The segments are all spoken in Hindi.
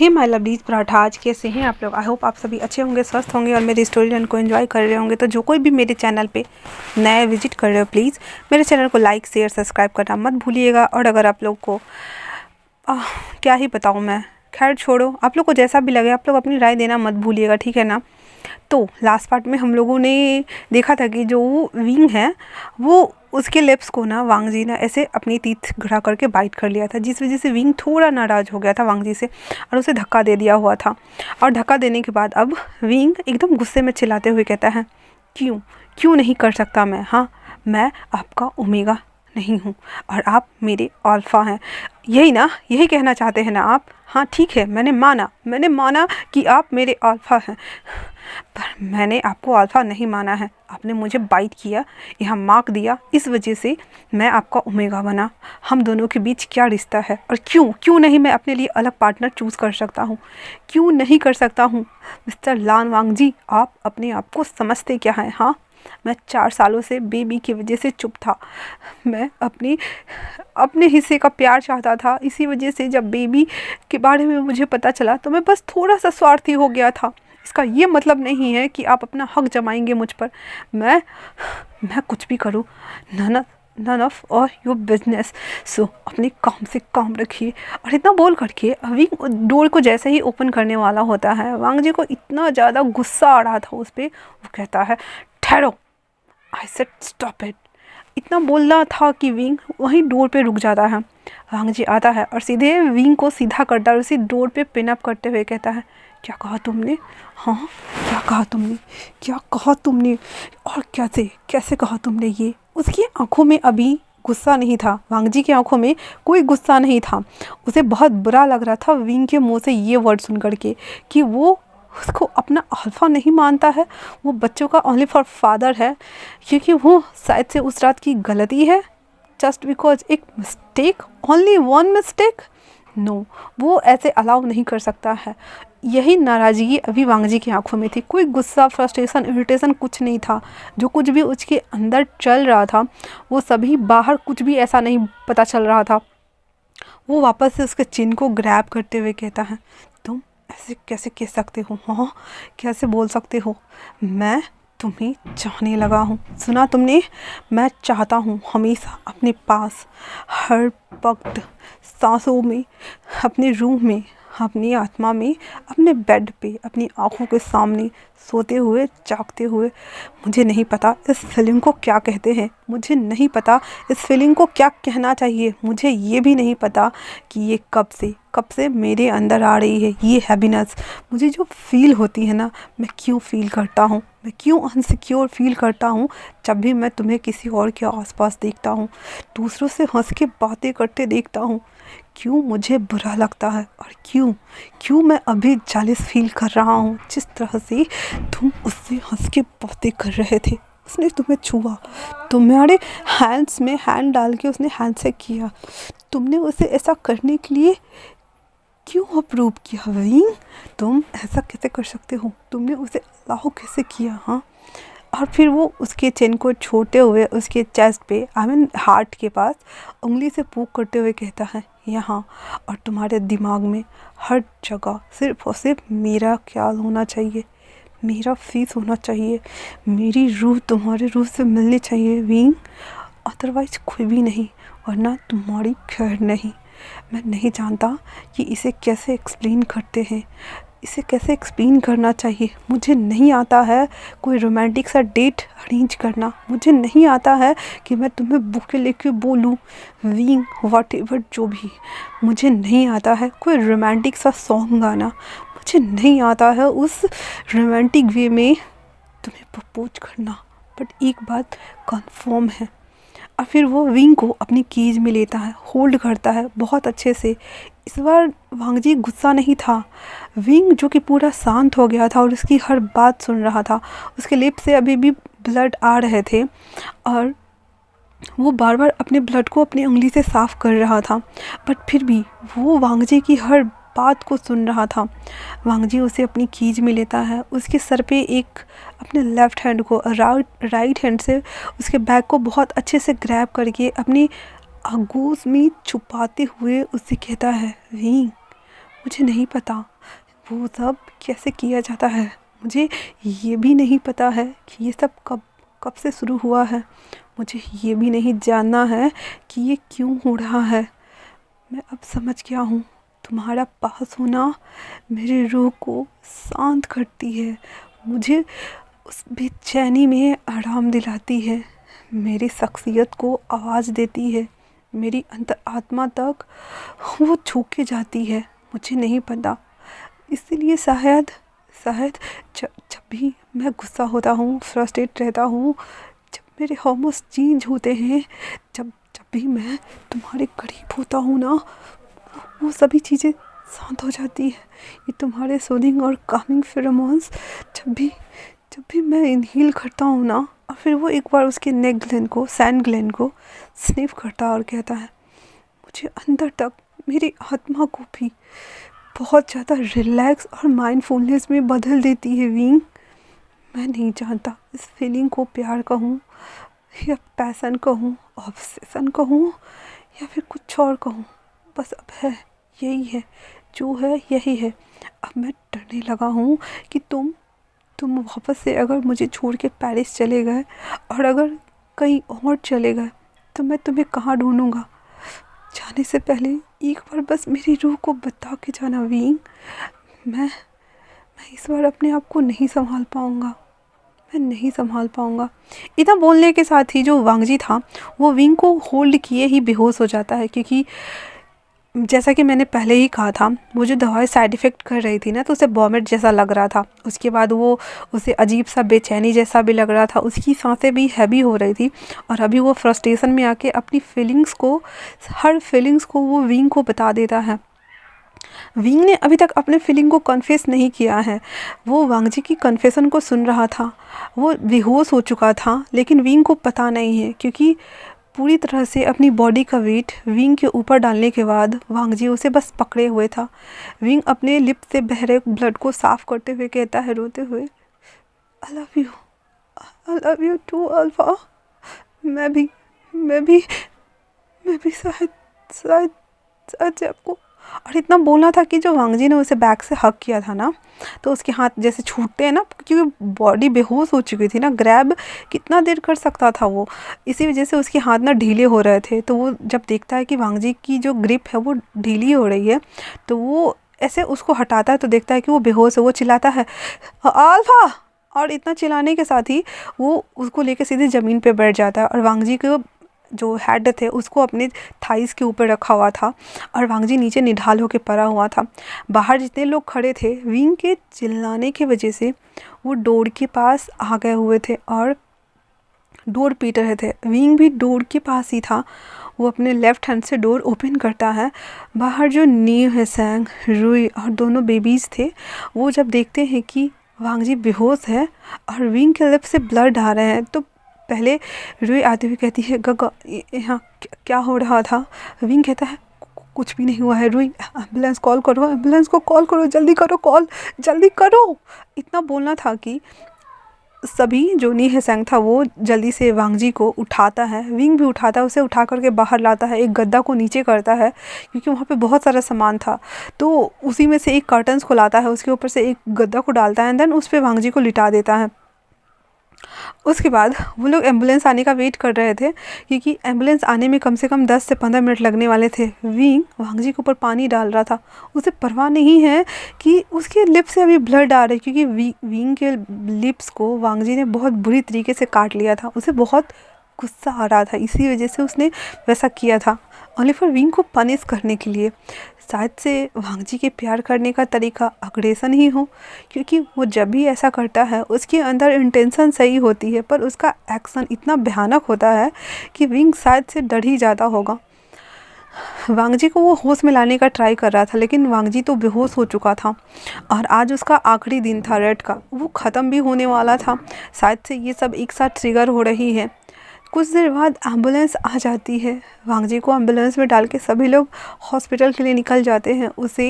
हे माय लवलीज पराठा, आज कैसे हैं आप लोग। आई होप आप सभी अच्छे होंगे, स्वस्थ होंगे और मेरी स्टोरी लाइन को एंजॉय कर रहे होंगे। तो जो कोई भी मेरे चैनल पे नया विजिट कर रहे हो, प्लीज़ मेरे चैनल को लाइक शेयर सब्सक्राइब करना मत भूलिएगा। और अगर आप लोग को क्या ही बताऊँ मैं, खैर छोड़ो, आप लोग को जैसा भी लगे आप लोग अपनी राय देना मत भूलिएगा, ठीक है ना। तो लास्ट पार्ट में हम लोगों ने देखा था कि जो विंग है वो उसके लिप्स को ना वांग जी ने ऐसे अपनी टीथ घड़ा करके बाइट कर लिया था, जिस वजह से विंग थोड़ा नाराज़ हो गया था वांग जी से और उसे धक्का दे दिया हुआ था। और धक्का देने के बाद अब विंग एकदम गुस्से में चिल्लाते हुए कहता है, क्यों क्यों नहीं कर सकता मैं, हाँ मैं आपका ओमेगा नहीं हूँ और आप मेरे अल्फ़ा हैं, यही ना, यही कहना चाहते हैं ना आप। हाँ ठीक है, मैंने माना कि आप मेरे अल्फ़ा हैं, पर मैंने आपको अल्फ़ा नहीं माना है। आपने मुझे बाइट किया, यहाँ मार्क दिया, इस वजह से मैं आपका ओमेगा बना। हम दोनों के बीच क्या रिश्ता है और क्यों नहीं मैं अपने लिए अलग पार्टनर चूज़ कर सकता हूँ, क्यों नहीं कर सकता हूँ। मिस्टर लान वांग जी, आप अपने आप को समझते क्या हैं। हाँ, मैं 4 सालों से बेबी की वजह से चुप था। मैं अपने हिस्से का प्यार चाहता था, इसी वजह से जब बेबी के बारे में मुझे पता चला तो मैं बस थोड़ा सा स्वार्थी हो गया था। इसका ये मतलब नहीं है कि आप अपना हक जमाएंगे मुझ पर। मैं कुछ भी करूँ, नन ऑफ और योर बिजनेस। सो अपने काम से काम रखिए। और इतना बोल करके अभी डोर को जैसे ही ओपन करने वाला होता है, वांग जी को इतना ज़्यादा गुस्सा आ रहा था उस पर, वो कहता है, ठहरो, आई सेड स्टॉप इट। इतना बोलना था कि विंग वहीं डोर पे रुक जाता है। वांग जी आता है और सीधे विंग को सीधा करता है और उसी डोर पे पिन अप करते हुए कहता है, क्या कहा तुमने, हाँ क्या कहा तुमने और कैसे कहा तुमने ये। उसकी आंखों में अभी गुस्सा नहीं था, वांग जी की आंखों में कोई गुस्सा नहीं था। उसे बहुत बुरा लग रहा था विंग के मुंह से ये वर्ड सुन करके कि वो उसको अपना अल्फ़ा नहीं मानता है, वो बच्चों का ओनली फॉर फादर है, क्योंकि वो शायद से उस रात की गलती है, जस्ट बिकॉज एक mistake, only one mistake. No, वो ऐसे अलाउ नहीं कर सकता है। यही नाराज़गी अभी वांग जी की आंखों में थी, कोई गुस्सा, फ्रस्ट्रेशन, इरिटेशन कुछ नहीं था। जो कुछ भी उसके अंदर चल रहा था वो सभी बाहर कुछ भी ऐसा नहीं पता चल रहा था। वो वापस से उसके चिन को ग्रैब करते हुए कहता है, तुम ऐसे कैसे कह सकते हो, हाँ कैसे बोल सकते हो, मैं तुम्हें चाहने लगा हूँ। सुना तुमने, मैं चाहता हूँ हमेशा अपने पास, हर वक्त, सांसों में, अपने रूम में, अपनी आत्मा में, अपने बेड पे, अपनी आँखों के सामने, सोते हुए, जागते हुए। मुझे नहीं पता इस फीलिंग को क्या कहते हैं, मुझे नहीं पता इस फीलिंग को क्या कहना चाहिए, मुझे ये भी नहीं पता कि ये कब से मेरे अंदर आ रही है ये हैप्पीनेस। मुझे जो फील होती है ना, मैं क्यों फील करता हूँ, मैं क्यों अनसिक्योर फील करता हूँ जब भी मैं तुम्हें किसी और के आसपास देखता हूँ, दूसरों से हंस के बातें करते देखता हूँ। क्यों मुझे बुरा लगता है और क्यों मैं अभी जेलस फील कर रहा हूँ, जिस तरह से तुम उससे हंस के बातें कर रहे थे, उसने तुम्हें छुआ, तुम्हारे हैंड्स में हैंड डाल के उसने हैंड से किया, तुमने उसे ऐसा करने के लिए क्यों अप्रूव किया। विंग, तुम ऐसा कैसे कर सकते हो, तुमने उसे अलाउ कैसे किया। हाँ, और फिर वो उसके चेन को छोड़ते हुए उसके चेस्ट पे, आई मीन हार्ट के पास उंगली से पोक करते हुए कहता है, यहाँ और तुम्हारे दिमाग में हर जगह सिर्फ और सिर्फ मेरा ख्याल होना चाहिए, मेरा फीस होना चाहिए, मेरी रूह तुम्हारे रूह से मिलनी चाहिए विंग, अदरवाइज कोई भी नहीं, वरना तुम्हारी खैर नहीं। मैं नहीं जानता कि इसे कैसे एक्सप्लेन करते हैं, इसे कैसे एक्सप्लेन करना चाहिए। मुझे नहीं आता है कोई रोमांटिक सा डेट अरेंज करना, मुझे नहीं आता है कि मैं तुम्हें बुके लेके बोलूँ विंग वॉट एवर, जो भी, मुझे नहीं आता है कोई रोमांटिक सा सॉन्ग गाना, मुझे नहीं आता है उस रोमांटिक वे में तुम्हें प्रपोज करना। बट एक बात कंफर्म है। और फिर वो विंग को अपनी केज में लेता है, होल्ड करता है बहुत अच्छे से। इस बार वांग जी गुस्सा नहीं था, विंग जो कि पूरा शांत हो गया था और उसकी हर बात सुन रहा था। उसके लिप से अभी भी ब्लड आ रहे थे और वो बार बार अपने ब्लड को अपनी उंगली से साफ़ कर रहा था, बट फिर भी वो वांग जी की हर बात को सुन रहा था। वांग जी उसे अपनी खींच में लेता है, उसके सर पे एक अपने लेफ़्ट हैंड को राइट हैंड से उसके बैक को बहुत अच्छे से ग्रैब करके अपनी आगोश में छुपाते हुए उससे कहता है, विंग मुझे नहीं पता वो सब कैसे किया जाता है। मुझे ये भी नहीं पता है कि ये सब कब कब से शुरू हुआ है। मुझे ये भी नहीं जानना है कि ये क्यों हो रहा है। मैं अब समझ गया हूँ, तुम्हारा पास होना मेरी रूह को शांत करती है, मुझे उस बेचैनी में आराम दिलाती है, मेरी शख्सियत को आवाज़ देती है, मेरी अंतर आत्मा तक वो छू के जाती है। मुझे नहीं पता, इसीलिए शायद शायद जब भी मैं गुस्सा होता हूँ, फ्रस्ट्रेट रहता हूँ, जब मेरे हार्मोन्स चेंज होते हैं, जब जब भी मैं तुम्हारे करीब होता हूँ ना, वो सभी चीज़ें शांत हो जाती है। ये तुम्हारे सूदिंग और कामिंग फेरोमोन्स जब भी मैं इनहेल करता हूँ ना, और फिर वो एक बार उसके नेक ग्लैंड को, सैंड ग्लैंड को स्निफ करता और कहता है, मुझे अंदर तक, मेरी आत्मा को भी बहुत ज़्यादा रिलैक्स और माइंडफुलनेस में बदल देती है विंग। मैं नहीं जानता इस फीलिंग को प्यार कहूँ या पैसन कहूँ, ऑब्सेशन कहूँ या फिर कुछ और कहूँ, बस अब है, यही है, जो है यही है। अब मैं डरने लगा हूँ कि तुम वापस से अगर मुझे छोड़ के पेरिस चले गए और अगर कहीं और चले गए तो मैं तुम्हें कहाँ ढूंढूंगा। जाने से पहले एक बार बस मेरी रूह को बता के जाना विंग। मैं इस बार अपने आप को नहीं संभाल पाऊँगा, मैं नहीं संभाल पाऊँगा। इतना बोलने के साथ ही जो वांगजी था वो विंग को होल्ड किए ही बेहोश हो जाता है, क्योंकि जैसा कि मैंने पहले ही कहा था, वो जो दवाई साइड इफ़ेक्ट कर रही थी ना, तो उसे वॉमिट जैसा लग रहा था। उसके बाद वो उसे अजीब सा बेचैनी जैसा भी लग रहा था, उसकी सांसें भी हैवी हो रही थी। और अभी वो फ्रस्ट्रेशन में आके अपनी फीलिंग्स को, हर फीलिंग्स को वो विंग को बता देता है। विंग ने अभी तक अपने फीलिंग को कन्फेस नहीं किया है, वो वांगजी की कन्फेशन को सुन रहा था। वो बेहोश हो चुका था, लेकिन विंग को पता नहीं है, क्योंकि पूरी तरह से अपनी बॉडी का वेट विंग के ऊपर डालने के बाद वांगजी उसे बस पकड़े हुए था। विंग अपने लिप से बह रहे ब्लड को साफ करते हुए कहता है रोते हुए, I love you too alpha. मैं भी शायद शायद शायद आपको। और इतना बोलना था कि जो वांगजी ने उसे बैक से हक किया था ना, तो उसके हाथ जैसे छूटते हैं ना, क्योंकि बॉडी बेहोश हो चुकी थी ना, ग्रैब कितना देर कर सकता था वो, इसी वजह से उसके हाथ ना ढीले हो रहे थे। तो वो जब देखता है कि वांगजी की जो ग्रिप है वो ढीली हो रही है, तो वो ऐसे उसको हटाता है, तो देखता है कि वो बेहोश है। वो चिल्लाता है अल्फा, और इतना चिल्लाने के साथ ही वो उसको लेकर सीधे ज़मीन पे बैठ जाता है। और वांगजी को जो हेड थे उसको अपने थाइस के ऊपर रखा हुआ था, और वांगजी नीचे निढाल होकर पड़ा हुआ था। बाहर जितने लोग खड़े थे, विंग के चिल्लाने की वजह से वो डोर के पास आ गए हुए थे और डोर पीट रहे थे। विंग भी डोर के पास ही था। वो अपने लेफ्ट हैंड से डोर ओपन करता है। बाहर जो नीव है, सैंग, रुई और दोनों बेबीज़ थे, वो जब देखते हैं कि वांगजी बेहोश है और विंग के लिप से ब्लड आ रहे हैं, तो पहले रुई आते हुए कहती है, गगा यहाँ क्या हो रहा था। विंग कहता है कुछ भी नहीं हुआ है रुई, एम्बुलेंस कॉल करो, एम्बुलेंस को कॉल करो, जल्दी करो, कॉल जल्दी करो। इतना बोलना था कि सभी जो नी हेसैंग था वो जल्दी से वांगजी को उठाता है। विंग भी उठाता है, उसे उठा करके बाहर लाता है, एक गद्दा को नीचे करता है, क्योंकि वहाँ पे बहुत सारा सामान था। तो उसी में से एक कर्टन्स को लाता है, उसके ऊपर से एक गद्दा को डालता है, एंड देन उस पर वांगजी को लिटा देता है। उसके बाद वो लोग एम्बुलेंस आने का वेट कर रहे थे, क्योंकि एम्बुलेंस आने में कम से कम 10 से 15 मिनट लगने वाले थे। विंग वांगजी के ऊपर पानी डाल रहा था, उसे परवाह नहीं है कि उसके लिप से अभी ब्लड आ रहा है, क्योंकि विंग के लिप्स को वांगजी ने बहुत बुरी तरीके से काट लिया था। उसे बहुत गुस्सा आ रहा था, इसी वजह से उसने वैसा किया था, ओनली फॉर विंग को पनिश करने के लिए। शायद से वांगजी के प्यार करने का तरीका अग्रेसन ही हो, क्योंकि वो जब भी ऐसा करता है उसके अंदर इंटेंशन सही होती है, पर उसका एक्शन इतना भयानक होता है कि विंग शायद से डर ही जाता होगा। वांगजी को वो होश में लाने का ट्राई कर रहा था, लेकिन वांगजी तो बेहोश हो चुका था, और आज उसका आखिरी दिन था रेड का, वो ख़त्म भी होने वाला था। शायद से ये सब एक साथ ट्रिगर हो रही है। कुछ देर बाद एम्बुलेंस आ जाती है। वांगजी को एम्बुलेंस में डाल के सभी लोग हॉस्पिटल के लिए निकल जाते हैं। उसे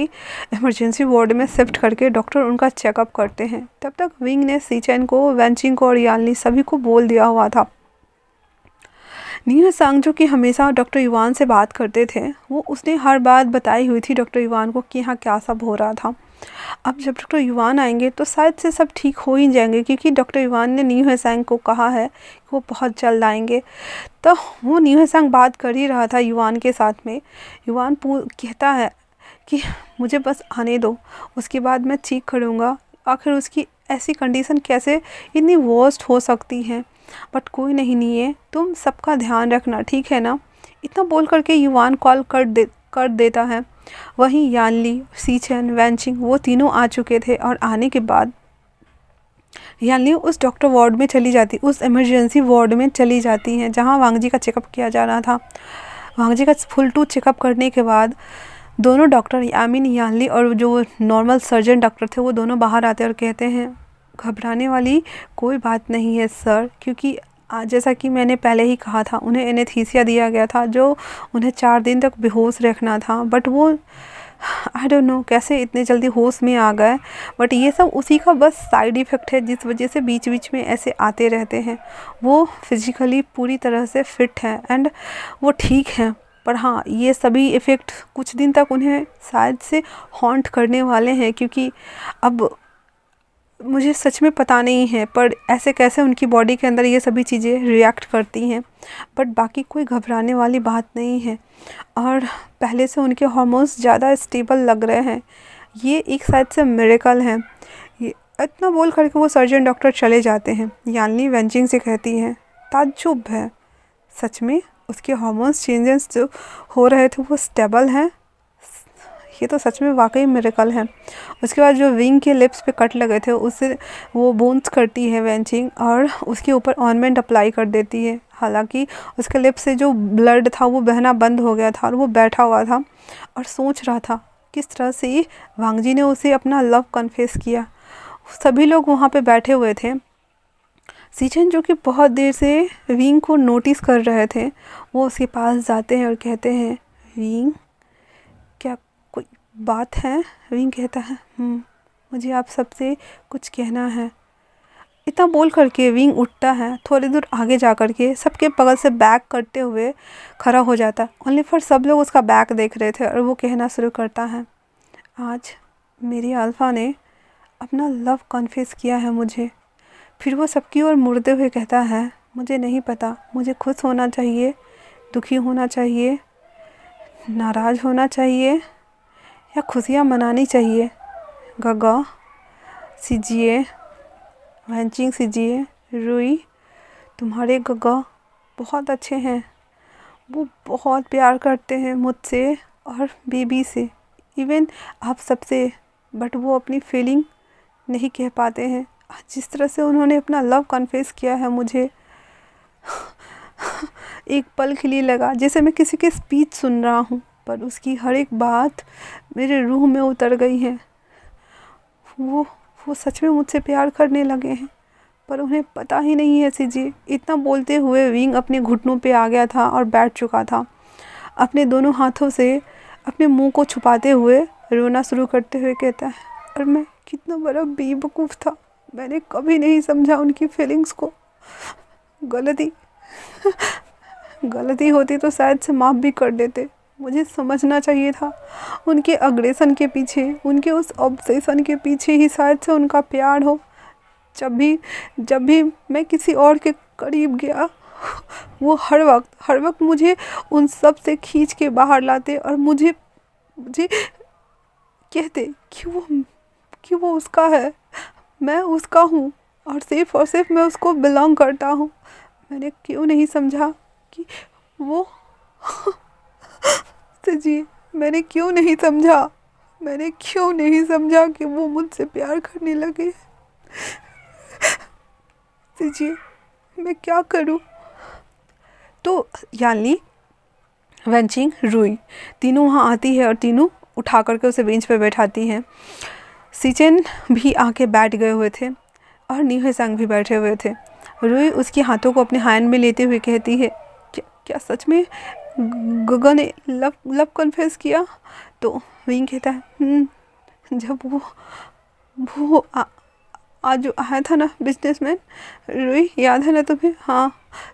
इमरजेंसी वार्ड में शिफ्ट करके डॉक्टर उनका चेकअप करते हैं। तब तक विंग ने सीचेन को, वेंचिंग को और यालनी सभी को बोल दिया हुआ था। न्यू सांग जो कि हमेशा डॉक्टर युवान से बात करते थे, वो उसने हर बात बताई हुई थी डॉक्टर युवान को कि यहाँ क्या सब हो रहा था। अब जब डॉक्टर युवान आएंगे तो शायद से सब ठीक हो ही जाएंगे, क्योंकि डॉक्टर युवान ने न्यू सांग को कहा है कि वो बहुत जल्द आएंगे। तो वो न्यू सांग बात कर ही रहा था युवान के साथ में। युवान कहता है कि मुझे बस आने दो, उसके बाद मैं ठीक करूँगा। आखिर उसकी ऐसी कंडीशन कैसे इतनी वर्स्ट हो सकती है। बट कोई नहीं है, तुम सबका ध्यान रखना, ठीक है ना। इतना बोल करके युवान कॉल कर देता है। वहीं यानली, सीचेन, वैनचिंग वो तीनों आ चुके थे और आने के बाद यानली उस डॉक्टर वार्ड में चली जाती, उस इमरजेंसी वार्ड में चली जाती हैं जहां वांगजी का चेकअप किया जा रहा था। वांगजी का फुल टू चेकअप करने के बाद दोनों डॉक्टर यामिन, यानली और जो नॉर्मल सर्जन डॉक्टर थे वो दोनों बाहर आते और कहते हैं घबराने वाली कोई बात नहीं है सर, क्योंकि जैसा कि मैंने पहले ही कहा था उन्हें एनेस्थीसिया दिया गया था जो उन्हें 4 दिन तक बेहोश रखना था। बट वो आई डोंट नो कैसे इतने जल्दी होश में आ गए। बट ये सब उसी का बस साइड इफ़ेक्ट है जिस वजह से बीच बीच में ऐसे आते रहते हैं। वो फिज़िकली पूरी तरह से फिट हैं एंड वो ठीक हैं, पर हाँ ये सभी इफ़ेक्ट कुछ दिन तक उन्हें शायद से हॉन्ट करने वाले हैं, क्योंकि अब मुझे सच में पता नहीं है पर ऐसे कैसे उनकी बॉडी के अंदर ये सभी चीज़ें रिएक्ट करती हैं। बट बाकी कोई घबराने वाली बात नहीं है और पहले से उनके हार्मोन्स ज़्यादा स्टेबल लग रहे हैं। ये एक साइड से मिरेकल है। ये इतना बोल करके वो सर्जन डॉक्टर चले जाते हैं। यानली वेंचिंग से कहती है ताज्जुब है, सच में उसके हार्मोन्स चेंजेस जो हो रहे थे वो स्टेबल हैं, ये तो सच में वाकई मिरेकल है। उसके बाद जो विंग के लिप्स पे कट लगे थे उससे वो बोन्स करती है वेंचिंग और उसके ऊपर ऑइंटमेंट अप्लाई कर देती है। हालांकि उसके लिप्स से जो ब्लड था वो बहना बंद हो गया था और वो बैठा हुआ था और सोच रहा था किस तरह से वांगजी ने उसे अपना लव कन्फेस किया। सभी लोग वहाँ पे बैठे हुए थे। सीचन जो कि बहुत देर से विंग को नोटिस कर रहे थे, वो उसके पास जाते हैं और कहते हैं विंग क्या कोई बात है। विंग कहता है मुझे आप सबसे कुछ कहना है। इतना बोल करके विंग उठता है, थोड़ी दूर आगे जा कर के सबके बगल से बैक करते हुए खड़ा हो जाता है। ओनली फॉर सब लोग उसका बैक देख रहे थे और वो कहना शुरू करता है आज मेरी अल्फ़ा ने अपना लव कन्फेस किया है मुझे। फिर वो सबकी ओर मुड़ते हुए कहता है मुझे नहीं पता मुझे खुश होना चाहिए, दुखी होना चाहिए, नाराज़ होना चाहिए या खुशियाँ मनानी चाहिए। गगा सीजिए, वैंचिंग सीजिए, रुई तुम्हारे गगा बहुत अच्छे हैं, वो बहुत प्यार करते हैं मुझसे और बेबी से, इवन आप सबसे। बट वो अपनी फीलिंग नहीं कह पाते हैं। जिस तरह से उन्होंने अपना लव कन्फेस किया है मुझे एक पल के लिए लगा जैसे मैं किसी की स्पीच सुन रहा हूँ, पर उसकी हर एक बात मेरे रूह में उतर गई है। वो सच में मुझसे प्यार करने लगे हैं, पर उन्हें पता ही नहीं है सीजी। इतना बोलते हुए विंग अपने घुटनों पे आ गया था और बैठ चुका था। अपने दोनों हाथों से अपने मुंह को छुपाते हुए रोना शुरू करते हुए कहता है और मैं कितना बड़ा बेवकूफ़ था, मैंने कभी नहीं समझा उनकी फीलिंग्स को। गलती होती तो शायद से माफ़ भी कर देते। मुझे समझना चाहिए था उनके अग्रेसन के पीछे, उनके उस ऑब्सेशन के पीछे ही शायद से उनका प्यार हो। जब भी मैं किसी और के करीब गया वो हर वक्त मुझे उन सब से खींच के बाहर लाते और मुझे कहते कि वो उसका है, मैं उसका हूँ और सिर्फ मैं उसको बिलोंग करता हूँ। मैंने क्यों नहीं समझा कि वो जी मैंने क्यों नहीं समझा कि वो मुझसे प्यार करने लगे। जी मैं क्या करूँ। तो यानी वेंचिंग, रुई तीनों वहाँ आती है और तीनों उठा करके उसे बेंच पे बैठाती हैं। सीचेन भी आके बैठ गए हुए थे और न्यू सांग भी बैठे हुए थे। रुई उसके हाथों को अपने हैंड में लेते हुए कहती है क्या सच में गगा ने लव कन्फेस किया। तो विंग कहता है जब वो आज जो आया था ना बिजनेसमैन, रुई याद है ना तुम्हें। हाँ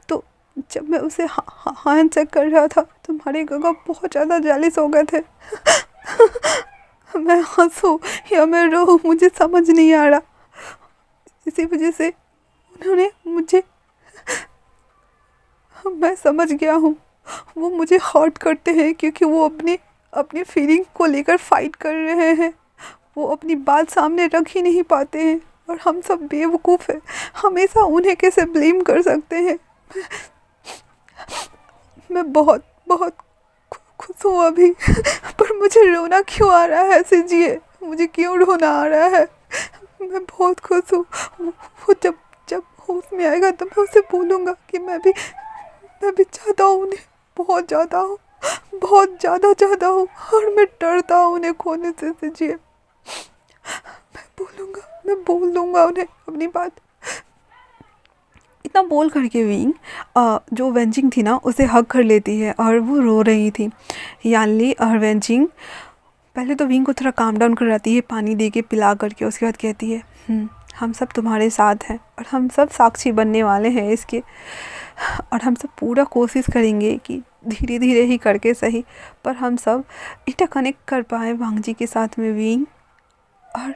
तो जब मैं उसे हैंड चेक कर रहा था तुम्हारे गगा बहुत ज़्यादा जेलिस हो गए थे। मैं हंसूं या मैं रोऊं मुझे समझ नहीं आ रहा। इसी वजह से उन्होंने मुझे, मैं समझ गया हूँ, वो मुझे हर्ट करते हैं क्योंकि वो अपनी फीलिंग को लेकर फाइट कर रहे हैं। वो अपनी बात सामने रख ही नहीं पाते हैं और हम सब बेवकूफ़ हैं, हमेशा उन्हें कैसे ब्लेम कर सकते हैं। मैं बहुत बहुत खुश हूँ अभी, पर मुझे रोना क्यों आ रहा है सिजिए, मुझे क्यों रोना आ रहा है। मैं बहुत खुश हूँ। वो जब जब होश में आएगा तो मैं उसे बोलूँगा कि मैं भी चाहता हूँ उन्हें, बहुत ज़्यादा हूँ, बहुत ज़्यादा चाहता हूँ और मैं डरता हूँ उन्हें खोने से सिजिए। मैं बोल दूँगा उन्हें अपनी बात। इतना बोल करके विंग जो वेंजिंग थी ना उसे हग कर लेती है और वो रो रही थी। यानली और वेंजिंग पहले तो विंग को थोड़ा काम डाउन कराती है, पानी दे के पिला करके। उसके बाद कहती है हम सब तुम्हारे साथ हैं और हम सब साक्षी बनने वाले हैं इसके, और हम सब पूरा कोशिश करेंगे कि धीरे धीरे ही करके सही पर हम सब इंटरकनेक्ट कर पाए वांग जी के साथ में विंग, और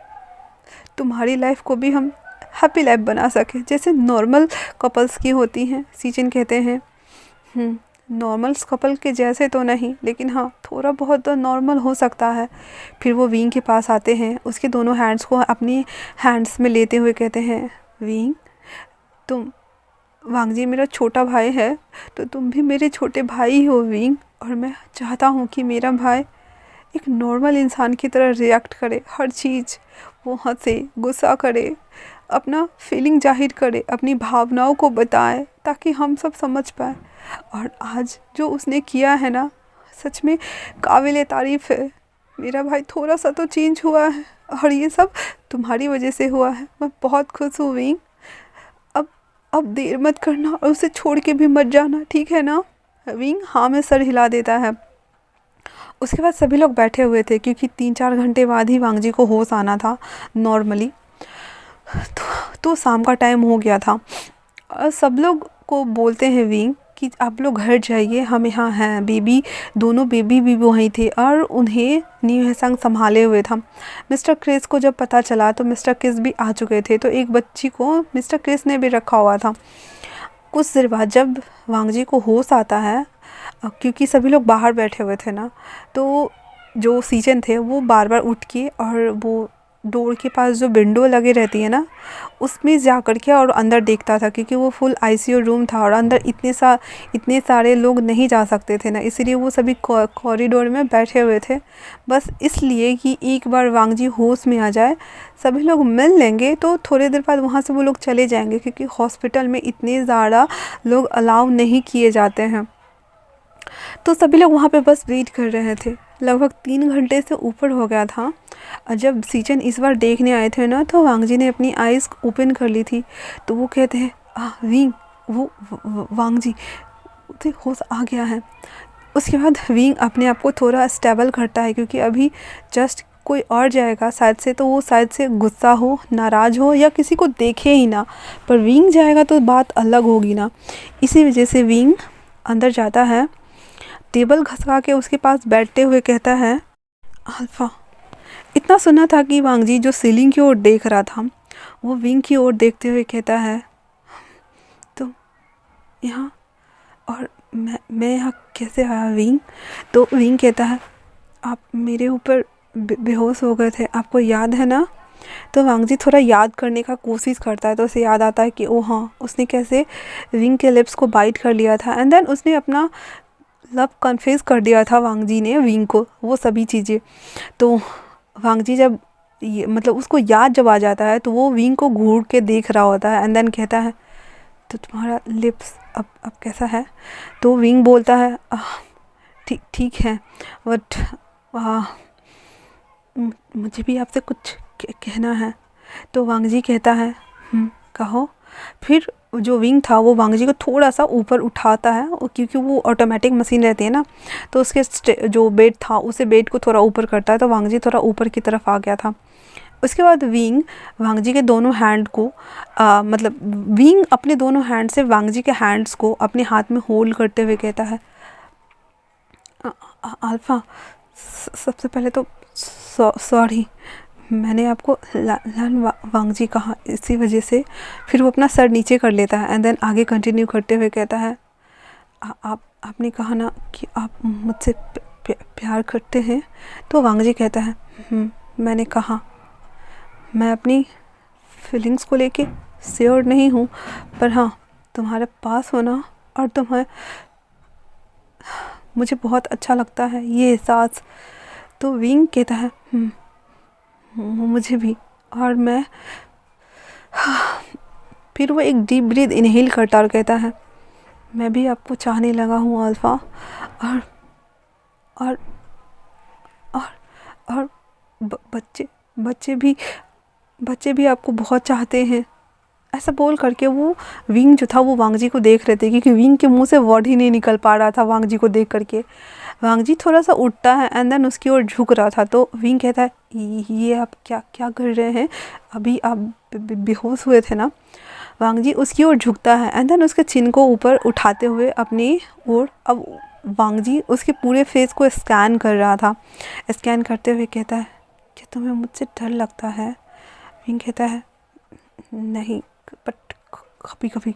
तुम्हारी लाइफ को भी हम हैप्पी लाइफ बना सके जैसे नॉर्मल कपल्स की होती हैं। सीजन कहते हैं नॉर्मल कपल के जैसे तो नहीं लेकिन हाँ थोड़ा बहुत तो नॉर्मल हो सकता है। फिर वो विंग के पास आते हैं, उसके दोनों हैंड्स को अपनी हैंड्स में लेते हुए कहते हैं विंग तुम, वांग जी मेरा छोटा भाई है तो तुम भी मेरे छोटे भाई हो विंग, और मैं चाहता हूँ कि मेरा भाई एक नॉर्मल इंसान की तरह रिएक्ट करे हर चीज़, वो हंसे, गुस्सा करे, अपना फीलिंग जाहिर करे, अपनी भावनाओं को बताए ताकि हम सब समझ पाए। और आज जो उसने किया है ना सच में काबिल तारीफ़ है। मेरा भाई थोड़ा सा तो चेंज हुआ है और ये सब तुम्हारी वजह से हुआ है। मैं बहुत खुश हूँ विंग, अब देर मत करना और उसे छोड़ के भी मत जाना, ठीक है ना। विंग हाँ में सर हिला देता है। उसके बाद सभी लोग बैठे हुए थे क्योंकि 3-4 घंटे बाद ही वांग जी को होश आना था नॉर्मली। तो शाम का टाइम हो गया था और सब लोग को बोलते हैं विंग कि आप लोग घर जाइए, हम यहाँ हैं। बेबी, दोनों बेबी भी वहीं थे और उन्हें न्यू हैसंग संभाले हुए था। मिस्टर क्रिस को जब पता चला तो मिस्टर क्रिस भी आ चुके थे, तो एक बच्ची को मिस्टर क्रिस ने भी रखा हुआ था। कुछ देर बाद जब वांग जी को होश आता है, क्योंकि सभी लोग बाहर बैठे हुए थे ना, तो जो सीजन थे वो बार बार उठ के और वो डोर के पास जो विंडो लगी रहती है ना उसमें जा कर के और अंदर देखता था, क्योंकि वो फुल आईसीयू रूम था और अंदर इतने सारे लोग नहीं जा सकते थे ना, इसीलिए वो सभी कॉरिडोर में बैठे हुए थे। बस इसलिए कि एक बार वांग जी होश में आ जाए, सभी लोग मिल लेंगे तो थोड़ी देर बाद वहाँ से वो लोग चले जाएंगे, क्योंकि हॉस्पिटल में इतने ज़्यादा लोग अलाउ नहीं किए जाते हैं। तो सभी लोग वहाँ पे बस वेट कर रहे थे। लगभग 3 घंटे से ऊपर हो गया था। जब सीजन इस बार देखने आए थे ना तो वांग जी ने अपनी आइज़ ओपन कर ली थी, तो वो कहते हैं विंग, वो वांग जी उसे होश आ गया है। उसके बाद विंग अपने आप को थोड़ा स्टेबल करता है, क्योंकि अभी जस्ट कोई और जाएगा शायद से, तो वो शायद से गुस्सा हो, नाराज़ हो या किसी को देखे ही ना, पर विंग जाएगा तो बात अलग होगी ना। इसी वजह से विंग अंदर जाता है, टेबल घसका के उसके पास बैठते हुए कहता है अल्फ़ा। इतना सुना था कि वांग जी जो सीलिंग की ओर देख रहा था वो विंग की ओर देखते हुए कहता है तो यहाँ, और मैं यहाँ कैसे आया विंग। तो विंग कहता है आप मेरे ऊपर बेहोश हो गए थे, आपको याद है ना। तो वांग जी थोड़ा याद करने का कोशिश करता है, तो उसे याद आता है कि ओ हाँ, उसने कैसे विंग के लिप्स को बाइट कर लिया था एंड देन उसने अपना लव कन्फेस कर दिया था वांग जी ने विंग को, वो सभी चीज़ें। तो वांग जी जब ये मतलब उसको याद जब आ जाता है तो वो विंग को घूर के देख रहा होता है एंड देन कहता है तो तुम्हारा लिप्स अब कैसा है। तो विंग बोलता है ठीक है, बट मुझे भी आपसे कुछ कहना है। तो वांग जी कहता है कहो। फिर जो विंग था वो वांग जी को थोड़ा सा ऊपर उठाता है, क्योंकि वो ऑटोमेटिक मशीन रहती है ना, तो उसके जो बेड था उसे बेड को थोड़ा ऊपर करता है, तो वांग जी थोड़ा ऊपर की तरफ आ गया था। उसके बाद विंग वांगजी के दोनों हैंड को मतलब विंग अपने दोनों हैंड से वांगजी के हैंड्स को अपने हाथ में होल्ड करते हुए कहता है, अल्फा सबसे पहले तो सॉरी, मैंने आपको लान वांगजी कहा इसी वजह से। फिर वो अपना सर नीचे कर लेता है एंड देन आगे कंटिन्यू करते हुए कहता है, आपने कहा ना कि आप मुझसे प्यार करते हैं। तो वांगजी कहता है, मैंने कहा, मैं अपनी फीलिंग्स को लेके श्योर नहीं हूँ, पर हाँ तुम्हारे पास होना और तुम्हें मुझे बहुत अच्छा लगता है ये एहसास। तो विंग कहता है, मुझे भी। और मैं फिर वो एक डीप ब्रीथ इनहेल करता और कहता है, मैं भी आपको चाहने लगा हूँ अल्फा, और और और और बच्चे भी आपको बहुत चाहते हैं। ऐसा बोल करके वो विंग जो था वो वांगजी को देख रहे थे, क्योंकि विंग के मुंह से वर्ड ही नहीं निकल पा रहा था वांगजी को देख करके। वांगजी थोड़ा सा उठता है एंड देन उसकी ओर झुक रहा था। तो विंग कहता है, ये आप क्या कर रहे हैं, अभी आप बेहोश हुए थे ना। वांगजी उसकी ओर झुकता है एंड देन उसके चिन को ऊपर उठाते हुए अपनी ओर, अब वांगजी उसके पूरे फेस को स्कैन कर रहा था। स्कैन करते हुए कहता है, क्या तुम्हें मुझसे डर लगता है? विंग कहता है, नहीं, बट कभी कभी।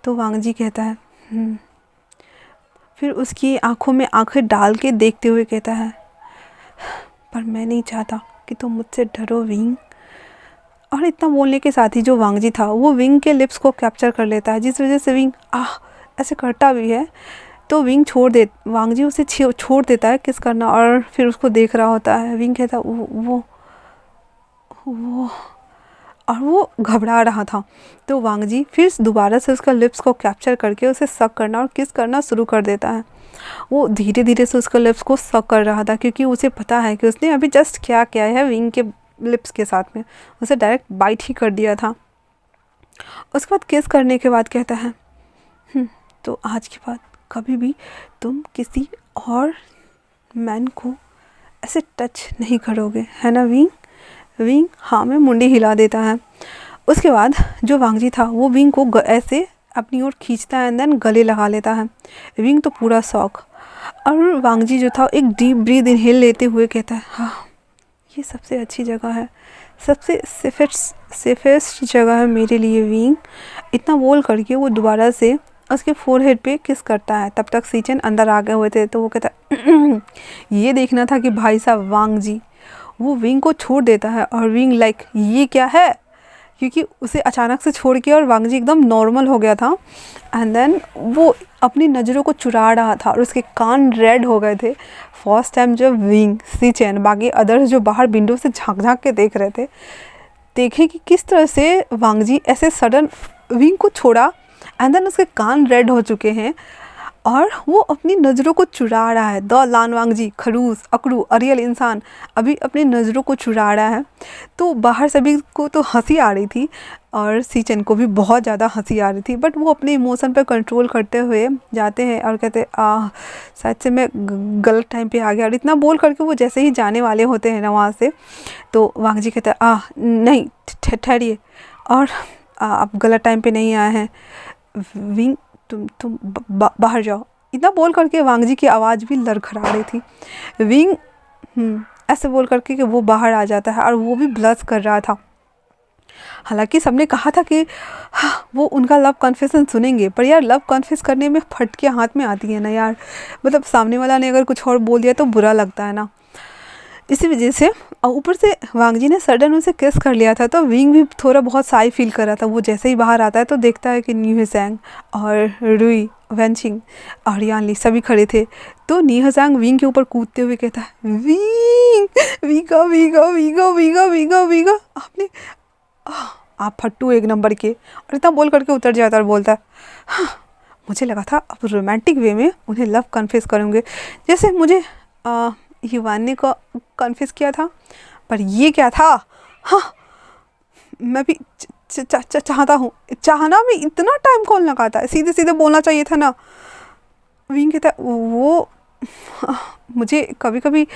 तो वांगजी कहता है, फिर उसकी आंखों में आंखें डाल के देखते हुए कहता है, पर मैं नहीं चाहता कि तुम मुझसे डरो विंग। और इतना बोलने के साथ ही जो वांगजी था वो विंग के लिप्स को कैप्चर कर लेता है, जिस वजह से विंग ऐसे करता भी है। तो विंग वांगजी उसे छोड़ देता है किस करना, और फिर उसको देख रहा होता है। विंग कहता है, वो और वो घबरा रहा था। तो वांगजी फिर दोबारा से उसका लिप्स को कैप्चर करके उसे सक करना और किस करना शुरू कर देता है। वो धीरे धीरे से उसका लिप्स को सक कर रहा था, क्योंकि उसे पता है कि उसने अभी जस्ट क्या किया है विंग के लिप्स के साथ में, उसे डायरेक्ट बाइट ही कर दिया था। उसके बाद किस करने के बाद कहता है, तो आज के बाद कभी भी तुम किसी और मैन को ऐसे टच नहीं करोगे, है ना विंग? विंग हाँ में मुंडी हिला देता है। उसके बाद जो वांगजी था वो विंग को ऐसे अपनी ओर खींचता है एंड देन गले लगा लेता है। विंग तो पूरा शॉक। और वांगजी जो था एक डीप ब्रीथ इनहेल लेते हुए कहता है, हाँ ये सबसे अच्छी जगह है, सबसे सेफेस्ट जगह है मेरे लिए विंग। इतना बोल करके वो दोबारा से उसके फोरहेड पे किस करता है। तब तक सीचन अंदर आ गए हुए थे। तो वो कहता ये देखना था कि भाई साहब वांगजी, वो विंग को छोड़ देता है और विंग लाइक ये क्या है, क्योंकि उसे अचानक से छोड़ के और वांगजी एकदम नॉर्मल हो गया था। एंड देन वो अपनी नज़रों को चुरा रहा था और उसके कान रेड हो गए थे। फर्स्ट टाइम जब विंग, सीचन, बाकी अदर्स जो बाहर विंडो से झांक के देख रहे थे, देखे कि किस तरह से वांगजी ऐसे सडन विंग को छोड़ा एंड देन उसके कान रेड हो चुके हैं और वो अपनी नज़रों को चुरा रहा है। द लान वांगजी, खरूस, अकड़ू, अरियल इंसान अभी अपनी नज़रों को चुरा रहा है। तो बाहर सभी को तो हंसी आ रही थी और सीचन को भी बहुत ज़्यादा हंसी आ रही थी, बट वो अपने इमोशन पर कंट्रोल करते हुए जाते हैं और कहते शायद से मैं गलत टाइम पे आ गया। और इतना बोल करके वो जैसे ही जाने वाले होते हैं ना वहाँ से, तो वांगजी कहते हैं नहीं ठहरिए, और आप गलत टाइम पे नहीं आए हैं विंग, तुम बाहर जाओ। इतना बोल करके वांगजी की आवाज़ भी लड़खड़ा रही थी। विंग ऐसे बोल करके कि वो बाहर आ जाता है और वो भी ब्लश कर रहा था। हालांकि सबने कहा था कि वो उनका लव कन्फेशन सुनेंगे, पर यार लव कन्फेस करने में फटके हाथ में आती है ना यार, मतलब सामने वाला ने अगर कुछ और बोल दिया तो बुरा लगता है ना। इसी वजह से ऊपर से वांगजी ने सडन उसे किस कर लिया था, तो विंग भी थोड़ा बहुत साई फील कर रहा था। वो जैसे ही बाहर आता है तो देखता है कि नीहसेंग और रुई, वेंचिंग और यानली सभी खड़े थे। तो नीहसेंग विंग के ऊपर कूदते हुए कहता है, विंग, वीगा वीगा वीगा वीगा वीगा वीगा, आपने आप फट्टू एक नंबर के। और इतना बोल करके उतर जाता और बोलता है, हाँ मुझे लगा था अब रोमांटिक वे में उन्हें लव कन्फेस करूँगे, जैसे मुझे युवान को कन्फेस किया था, पर ये क्या था? हाँ मैं भी चाहता हूँ। चाहना में इतना टाइम कौन लगाता है, सीधे सीधे बोलना चाहिए था ना। विंग कहता है, वो मुझे कभी कभी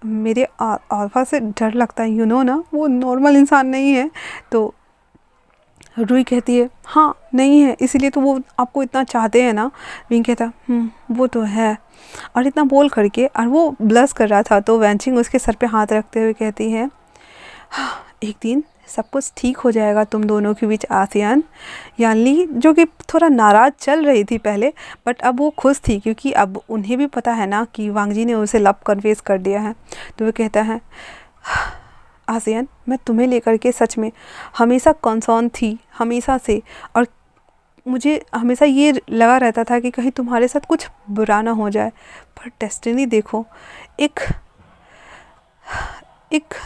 मेरे आल्फा से डर लगता है, यू नो ना, वो नॉर्मल इंसान नहीं है। तो रूही कहती है हाँ नहीं है, इसीलिए तो वो आपको इतना चाहते हैं ना। विंग कहता वो तो है। और इतना बोल करके, और वो ब्लश कर रहा था, तो वैंचिंग उसके सर पे हाथ रखते हुए कहती है हाँ, एक दिन सब कुछ ठीक हो जाएगा तुम दोनों के बीच आसियान। यानली जो कि थोड़ा नाराज़ चल रही थी पहले, बट अब वो खुश थी, क्योंकि अब उन्हें भी पता है ना कि वांगजी ने उसे लव कन्फेस कर दिया है। तो वो कहता है आसियान, मैं तुम्हें लेकर के सच में हमेशा कंसर्न थी, हमेशा से। और मुझे हमेशा ये लगा रहता था कि कहीं तुम्हारे साथ कुछ बुरा ना हो जाए। पर डेस्टिनी देखो, एक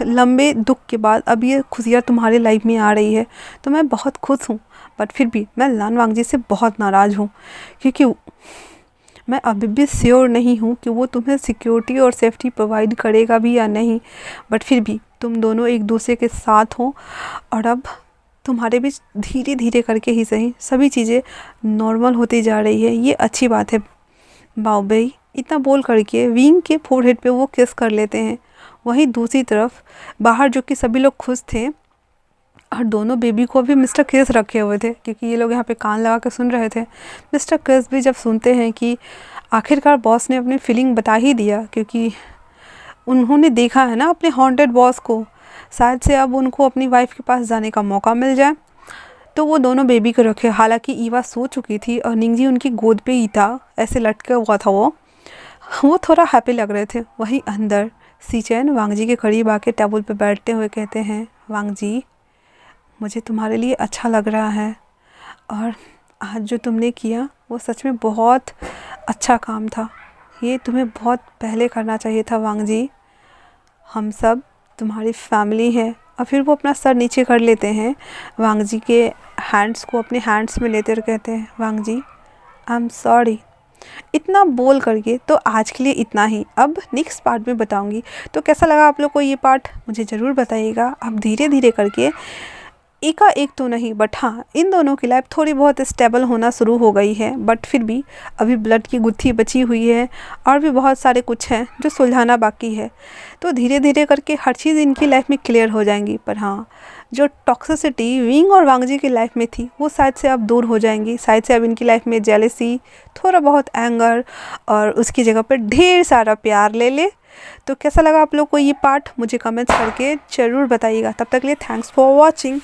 लंबे दुख के बाद अब ये खुशियाँ तुम्हारे लाइफ में आ रही है, तो मैं बहुत खुश हूँ। बट फिर भी मैं लान वांगजी से बहुत नाराज़ हूँ, क्योंकि मैं अभी भी श्योर नहीं हूँ कि वो तुम्हें सिक्योरिटी और सेफ्टी प्रोवाइड करेगा भी या नहीं। बट फिर भी तुम दोनों एक दूसरे के साथ हो, और अब तुम्हारे बीच धीरे धीरे करके ही सही सभी चीज़ें नॉर्मल होती जा रही है, ये अच्छी बात है बाओबेई। इतना बोल करके विंग के फोरहेड पे वो किस कर लेते हैं। वहीं दूसरी तरफ बाहर जो कि सभी लोग खुश थे, और दोनों बेबी को भी मिस्टर क्रिस रखे हुए थे, क्योंकि ये लोग यहाँ पे कान लगा के सुन रहे थे। मिस्टर क्रिस भी जब सुनते हैं कि आखिरकार बॉस ने अपनी फीलिंग बता ही दिया, क्योंकि उन्होंने देखा है ना अपने हॉन्टेड बॉस को, शायद से अब उनको अपनी वाइफ के पास जाने का मौका मिल जाए। तो वो दोनों बेबी को रखे। हालांकि ईवा सो चुकी थी और निंगजी उनकी गोद पे ही था, ऐसे लटका हुआ था वो थोड़ा हैप्पी लग रहे थे। वहीं अंदर सीचैन वांगजी के करीब आके टेबल पे बैठते हुए कहते हैं वांगजी, मुझे तुम्हारे लिए अच्छा लग रहा है, और आज जो तुमने किया वो सच में बहुत अच्छा काम था। ये तुम्हें बहुत पहले करना चाहिए था वांगजी। हम सब तुम्हारी फैमिली है। और फिर वो अपना सर नीचे कर लेते हैं, वांगजी के हैंड्स को अपने हैंड्स में लेते और कहते हैं वांगजी आई एम सॉरी। इतना बोल करके तो आज के लिए इतना ही। अब नेक्स्ट पार्ट में बताऊंगी। तो कैसा लगा आप लोग को ये पार्ट, मुझे ज़रूर बताइएगा। अब धीरे धीरे करके एक तो नहीं, बट हाँ, इन दोनों की लाइफ थोड़ी बहुत स्टेबल होना शुरू हो गई है। बट फिर भी अभी ब्लड की गुत्थी बची हुई है, और भी बहुत सारे कुछ हैं जो सुलझाना बाकी है। तो धीरे धीरे करके हर चीज़ इनकी लाइफ में क्लियर हो जाएंगी। पर हाँ, जो टॉक्सिसिटी विंग और वांगजी की लाइफ में थी, वो शायद से अब दूर हो जाएंगी। शायद से अब इनकी लाइफ में जेलसी, थोड़ा बहुत एंगर, और उसकी जगह पर ढेर सारा प्यार ले ले। तो कैसा लगा आप लोग को ये पार्ट, मुझे कमेंट्स करके ज़रूर बताइएगा। तब तक के लिए थैंक्स फॉर वॉचिंग।